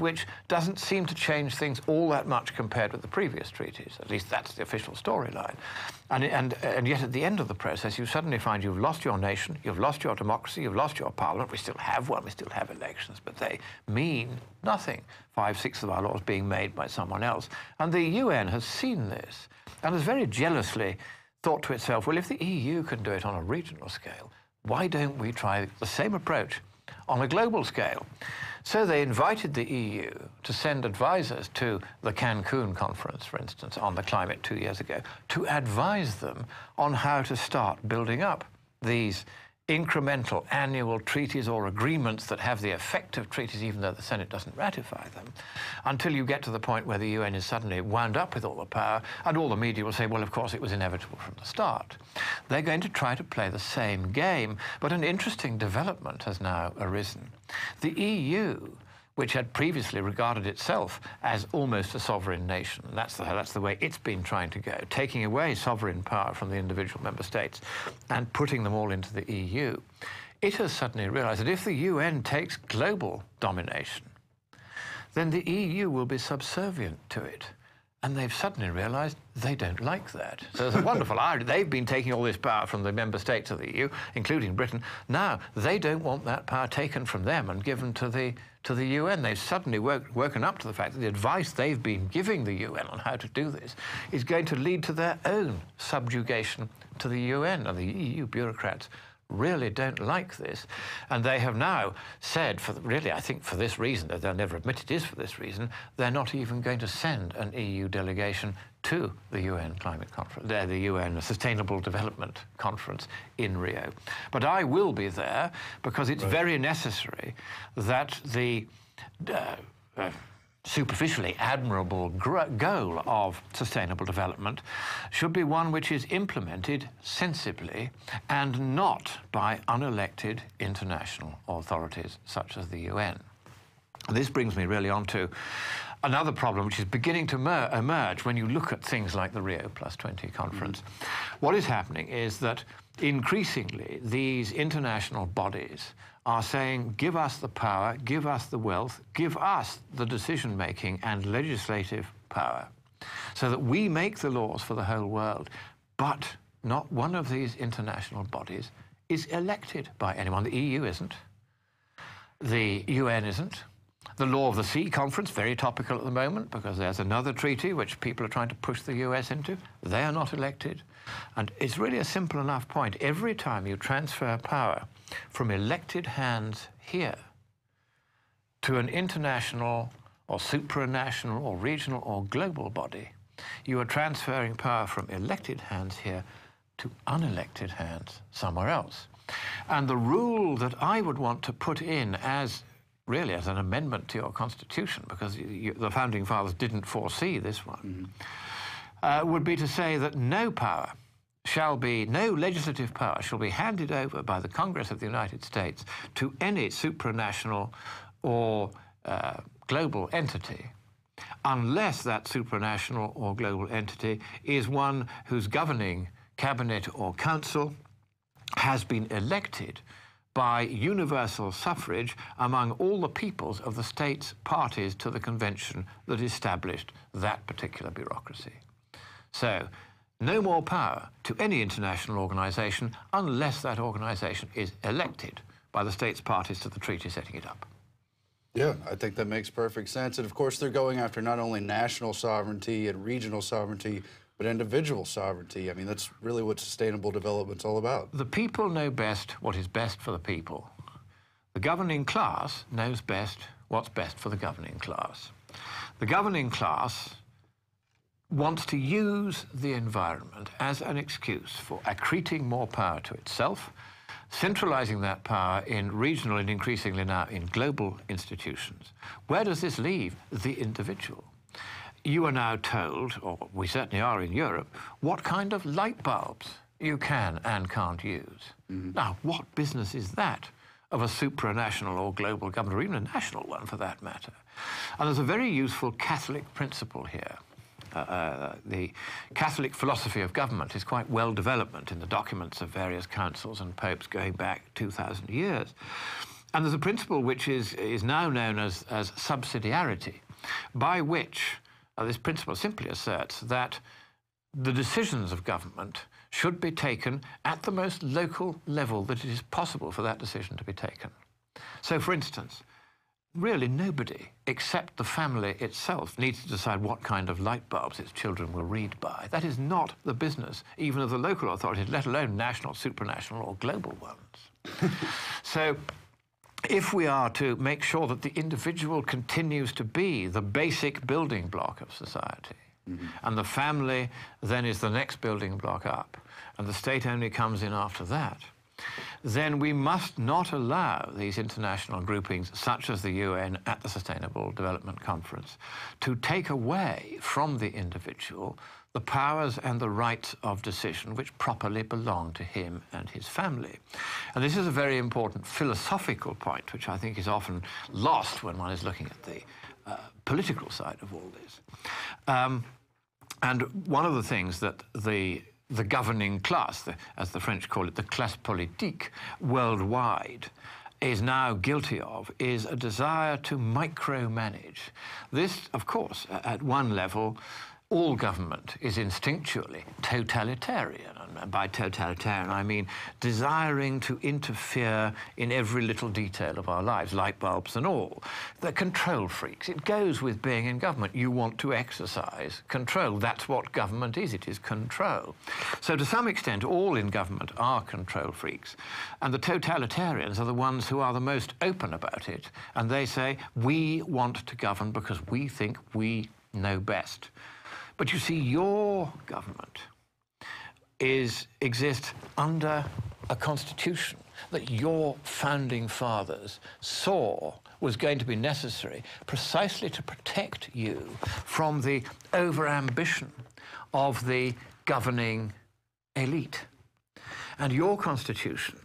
which doesn't seem to change things all that much compared with the previous treaties. At least that's the official storyline. And yet at the end of the process, you suddenly find you've lost your nation, you've lost your democracy, you've lost your parliament. We still have one, we still have elections, but they mean nothing. 5/6 of our laws being made by someone else. And the UN has seen this and has very jealously thought to itself, well, if the EU can do it on a regional scale, why don't we try the same approach on a global scale? So they invited the EU to send advisors to the Cancun conference, for instance, on the climate 2 years ago, to advise them on how to start building up these incremental annual treaties or agreements that have the effect of treaties even though the Senate doesn't ratify them, until you get to the point where the UN is suddenly wound up with all the power and all the media will say, well, of course, it was inevitable from the start. They're going to try to play the same game, but an interesting development has now arisen. The EU, which had previously regarded itself as almost a sovereign nation, and that's the way it's been trying to go, taking away sovereign power from the individual member states and putting them all into the EU. It has suddenly realized that if the UN takes global domination, then the EU will be subservient to it. And they've suddenly realized they don't like that. So there's a wonderful irony. They've been taking all this power from the member states of the EU, including Britain. Now, they don't want that power taken from them and given to the UN. They've suddenly woken up to the fact that the advice they've been giving the UN on how to do this is going to lead to their own subjugation to the UN. And the EU bureaucrats really don't like this. And they have now said, really, I think for this reason, though they'll never admit it is for this reason, they're not even going to send an EU delegation to the UN Climate Conference, the UN Sustainable Development Conference in Rio. But I will be there because it's very necessary that the superficially admirable goal of sustainable development should be one which is implemented sensibly and not by unelected international authorities such as the UN. And this brings me really on to another problem which is beginning to emerge when you look at things like the Rio+20 conference. What is happening is that increasingly these international bodies are saying, give us the power, give us the wealth, give us the decision-making and legislative power so that we make the laws for the whole world. But not one of these international bodies is elected by anyone. The EU isn't. The UN isn't. The Law of the Sea Conference, very topical at the moment because there's another treaty which people are trying to push the US into. They are not elected. And it's really a simple enough point. Every time you transfer power from elected hands here to an international or supranational or regional or global body, you are transferring power from elected hands here to unelected hands somewhere else. And the rule that I would want to put in as really as an amendment to your constitution, because the founding fathers didn't foresee this one, would be to say that no legislative power shall be handed over by the Congress of the United States to any supranational or global entity unless that supranational or global entity is one whose governing cabinet or council has been elected by universal suffrage among all the peoples of the states parties to the convention that established that particular bureaucracy. So, no more power to any international organization unless that organization is elected by the states parties to the treaty setting it up. Yeah, I think that makes perfect sense. And of course, they're going after not only national sovereignty and regional sovereignty, but individual sovereignty. I mean, that's really what sustainable development's all about. The people know best what is best for the people. The governing class knows best what's best for the governing class. The governing class wants to use the environment as an excuse for accreting more power to itself, centralizing that power in regional and increasingly now in global institutions. Where does this leave the individual? You are now told, or we certainly are in Europe, what kind of light bulbs you can and can't use. Now, what business is that of a supranational or global government, or even a national one for that matter? And there's a very useful Catholic principle here. The Catholic philosophy of government is quite well developed in the documents of various councils and popes going back 2,000 years. And there's a principle which is now known as subsidiarity, by which this principle simply asserts that the decisions of government should be taken at the most local level that it is possible for that decision to be taken. So, for instance, really nobody except the family itself needs to decide what kind of light bulbs its children will read by. That is not the business even of the local authorities, let alone national, supranational or global ones. So if we are to make sure that the individual continues to be the basic building block of society, and the family then is the next building block up, and the state only comes in after that, then we must not allow these international groupings, such as the UN at the Sustainable Development Conference, to take away from the individual the powers and the rights of decision which properly belong to him and his family. And this is a very important philosophical point, which I think is often lost when one is looking at the political side of all this. And one of the things that the governing class, as the French call it, the classe politique worldwide, is now guilty of, is a desire to micromanage. This, of course, at one level, all government is instinctually totalitarian. And by totalitarian, I mean desiring to interfere in every little detail of our lives, light bulbs and all. They're control freaks. It goes with being in government. You want to exercise control. That's what government is. It is control. So to some extent, all in government are control freaks. And the totalitarians are the ones who are the most open about it. And they say, we want to govern because we think we know best. But you see, your government exists under a constitution that your founding fathers saw was going to be necessary precisely to protect you from the overambition of the governing elite. And your constitution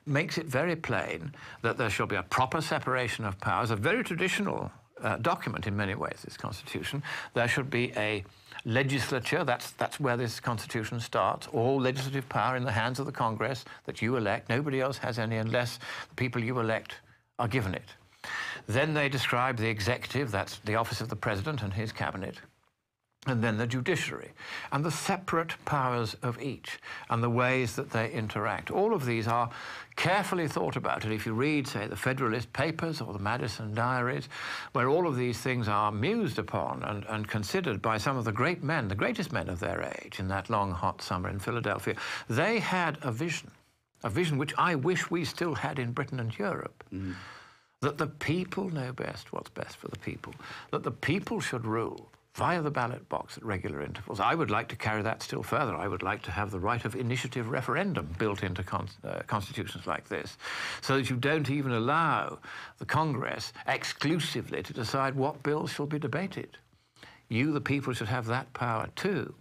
makes it very plain that there shall be a proper separation of powers, a very traditional document in many ways, this constitution. There should be a legislature, that's where this constitution starts, all legislative power in the hands of the Congress that you elect. Nobody else has any unless the people you elect are given it. Then they describe the executive, that's the office of the president and his cabinet, and then the judiciary, and the separate powers of each, and the ways that they interact. All of these are carefully thought about. And if you read, say, the Federalist Papers or the Madison Diaries, where all of these things are mused upon and considered by some of the great men, the greatest men of their age, in that long, hot summer in Philadelphia, they had a vision which I wish we still had in Britain and Europe, that the people know best what's best for the people, that the people should rule via the ballot box at regular intervals. I would like to carry that still further. I would like to have the right of initiative referendum built into constitutions like this, so that you don't even allow the Congress exclusively to decide what bills shall be debated. You, the people, should have that power too.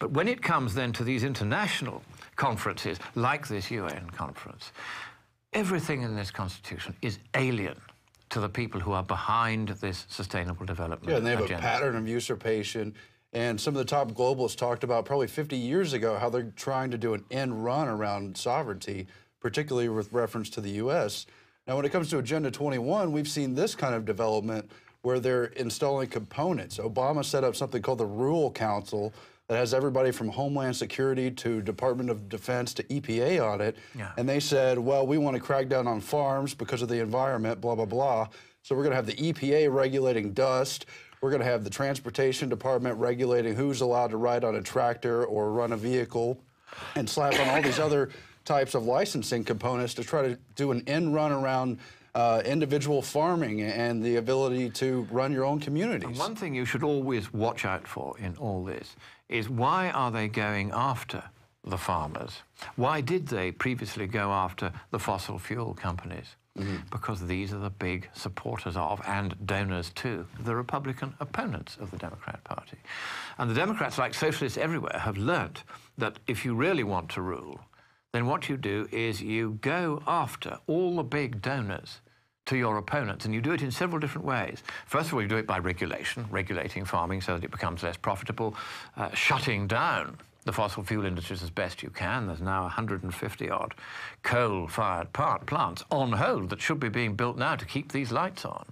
But when it comes then to these international conferences, like this UN conference, everything in this constitution is alien to the people who are behind this sustainable development agenda. Yeah, and they have a pattern of usurpation. And some of the top globalists talked about probably 50 years ago how they're trying to do an end run around sovereignty, particularly with reference to the U.S. Now, when it comes to Agenda 21, we've seen this kind of development where they're installing components. Obama set up something called the Rule Council that has everybody from Homeland Security to Department of Defense to EPA on it. Yeah. And they said, well, we want to crack down on farms because of the environment, blah, blah, blah. So we're going to have the EPA regulating dust. We're going to have the Transportation Department regulating who's allowed to ride on a tractor or run a vehicle, and slap on all these other types of licensing components to try to do an end run around individual farming and the ability to run your own communities. And one thing you should always watch out for in all this is, why are they going after the farmers? Why did they previously go after the fossil fuel companies? Because these are the big supporters of, and donors to, the Republican opponents of the Democrat Party. And the Democrats, like socialists everywhere, have learnt that if you really want to rule, then what you do is you go after all the big donors to your opponents, and you do it in several different ways. First of all, you do it by regulation, regulating farming so that it becomes less profitable, shutting down the fossil fuel industries as best you can. There's now 150-odd coal-fired plants on hold that should be being built now to keep these lights on,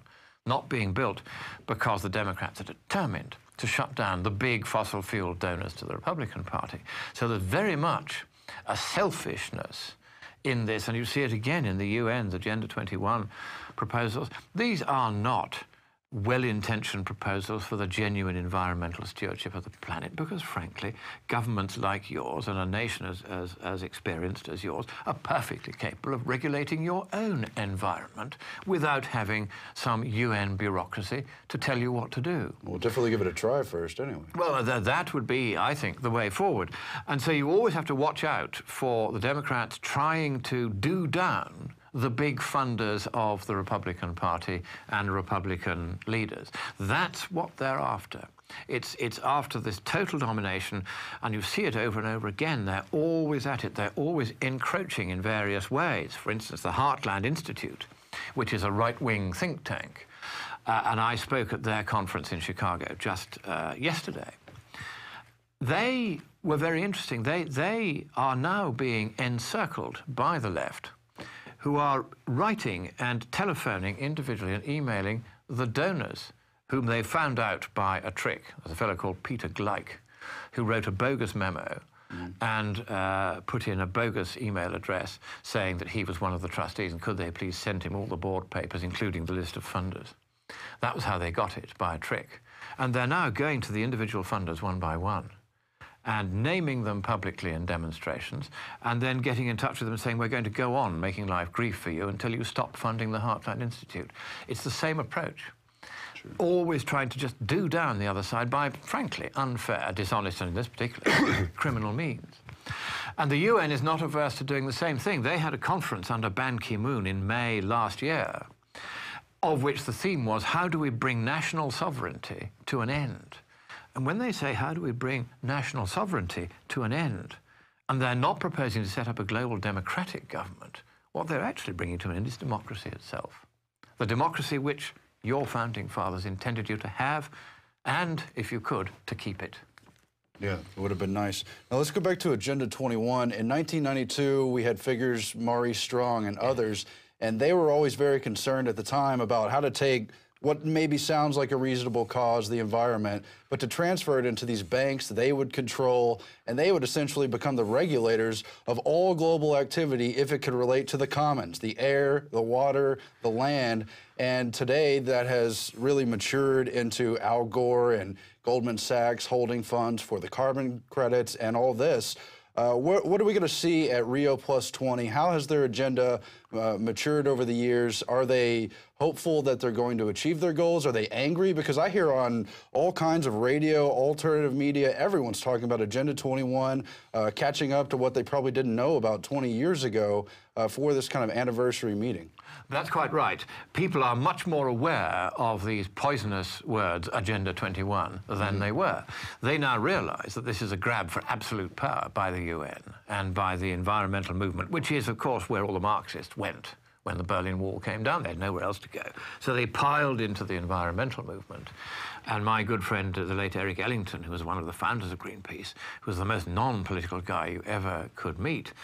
not being built because the Democrats are determined to shut down the big fossil fuel donors to the Republican Party. So there's very much a selfishness in this, and you see it again in the UN's Agenda 21 proposals. These are not well-intentioned proposals for the genuine environmental stewardship of the planet, because frankly, governments like yours and a nation as experienced as yours are perfectly capable of regulating your own environment without having some UN bureaucracy to tell you what to do. We'll definitely give it a try first anyway. Well, that would be, I think, the way forward. And so you always have to watch out for the Democrats trying to do down the big funders of the Republican Party and Republican leaders. That's what they're after. It's after this total domination, and you see it over and over again. They're always at it. They're always encroaching in various ways. For instance, the Heartland Institute, which is a right-wing think tank, and I spoke at their conference in Chicago just yesterday. They were very interesting. They are now being encircled by the left, who are writing and telephoning individually and emailing the donors, whom they found out by a trick. There's a fellow called Peter Gleich, who wrote a bogus memo and put in a bogus email address saying that he was one of the trustees and could they please send him all the board papers, including the list of funders. That was how they got it, by a trick. And they're now going to the individual funders one by one and naming them publicly in demonstrations, and then getting in touch with them and saying, we're going to go on making life grief for you until you stop funding the Heartland Institute. It's the same approach. Sure. Always trying to just do down the other side by, frankly, unfair, dishonest, and in this particular criminal means. And the UN is not averse to doing the same thing. They had a conference under Ban Ki-moon in May last year, of which the theme was, how do we bring national sovereignty to an end? And when they say, how do we bring national sovereignty to an end, and they're not proposing to set up a global democratic government, what they're actually bringing to an end is democracy itself. The democracy which your founding fathers intended you to have, and, if you could, to keep it. Yeah, it would have been nice. Now let's go back to Agenda 21. In 1992, we had figures, Maurice Strong and others, and they were always very concerned at the time about how to take what maybe sounds like a reasonable cause, the environment, but to transfer it into these banks they would control, and they would essentially become the regulators of all global activity if it could relate to the commons, the air, the water, the land. And today that has really matured into Al Gore and Goldman Sachs holding funds for the carbon credits and all this. What are we going to see at Rio Plus 20? How has their agenda matured over the years? Are they hopeful that they're going to achieve their goals? Are they angry? Because I hear on all kinds of radio, alternative media, everyone's talking about Agenda 21, catching up to what they probably didn't know about 20 years ago for this kind of anniversary meeting. That's quite right. People are much more aware of these poisonous words, Agenda 21, than they were. They now realize that this is a grab for absolute power by the UN and by the environmental movement, which is, of course, where all the Marxists went when the Berlin Wall came down. They had nowhere else to go. So they piled into the environmental movement. And my good friend, the late Eric Ellington, who was one of the founders of Greenpeace, who was the most non-political guy you ever could meet,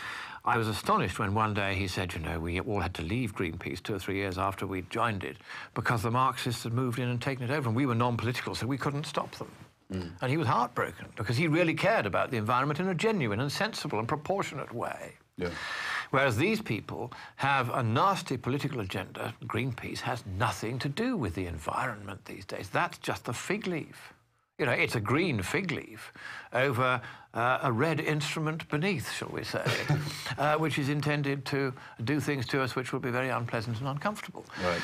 I was astonished when one day he said, you know, we all had to leave Greenpeace 2 or 3 years after we'd joined it because the Marxists had moved in and taken it over, and we were non-political, so we couldn't stop them. And he was heartbroken because he really cared about the environment in a genuine and sensible and proportionate way. Yeah. Whereas these people have a nasty political agenda. Greenpeace has nothing to do with the environment these days. That's just a fig leaf. You know, it's a green fig leaf over a red instrument beneath, shall we say, which is intended to do things to us which will be very unpleasant and uncomfortable. Right.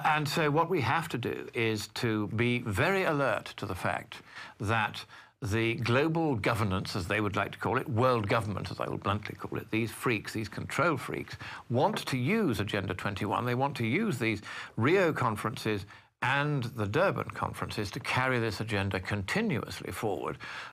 And so what we have to do is to be very alert to the fact that the global governance, as they would like to call it, world government, as I will bluntly call it, these freaks, these control freaks, want to use Agenda 21. They want to use these Rio conferences and the Durban conferences to carry this agenda continuously forward